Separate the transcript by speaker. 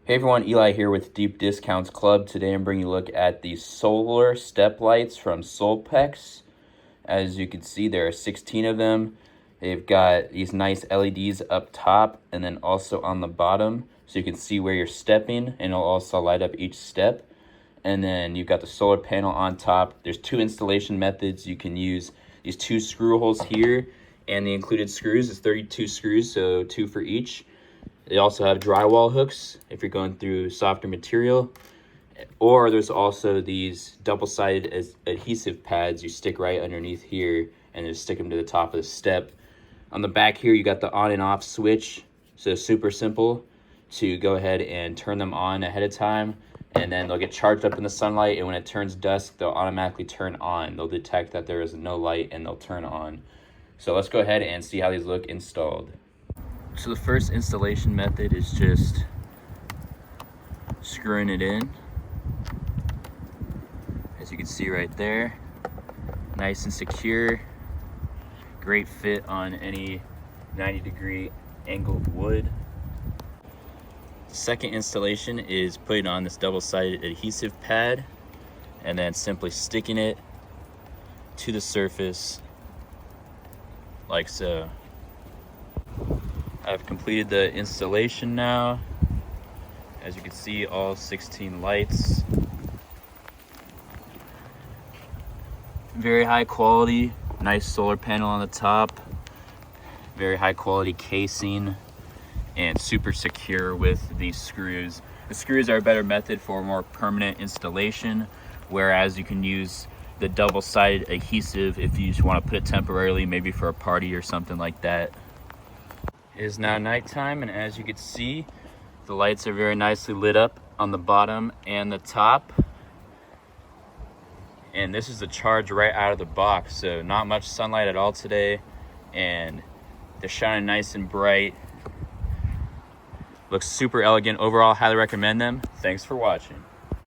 Speaker 1: Hey everyone, Eli here with Deep Discounts Club. Today I'm bringing you a look at the solar step lights from SOLPEX. As you can see, there are 16 of them. They've got these nice LEDs up top and then also on the bottom, so you can see where you're stepping, and it'll also light up each step. And then you've got the solar panel on top. There's two installation methods. You can use these two screw holes here, and the included screws is 32 screws, so 2 for each. They also have drywall hooks if you're going through softer material, or there's also these double-sided adhesive pads you stick right underneath here and just stick them to the top of the step. On the back here, you got the on and off switch, so super simple to go ahead and turn them on ahead of time, and then they'll get charged up in the sunlight, and when it turns dusk, they'll automatically turn on. They'll detect that there is no light and they'll turn on. So let's go ahead and see how these look installed. So the first installation method is just screwing it in. As you can see right there, nice and secure. Great fit on any 90-degree angled wood. The second installation is putting on this double-sided adhesive pad and then simply sticking it to the surface like so. I've completed the installation now. As you can see, all 16 lights. Very high quality, nice solar panel on the top. Very high quality casing and super secure with these screws. The screws are a better method for more permanent installation, whereas you can use the double-sided adhesive if you just want to put it temporarily, maybe for a party or something like that. It is now nighttime, and as you can see, the lights are very nicely lit up on the bottom and the top. And this is the charge right out of the box, so not much sunlight at all today, and they're shining nice and bright. Looks super elegant. Overall, highly recommend them. Thanks for watching.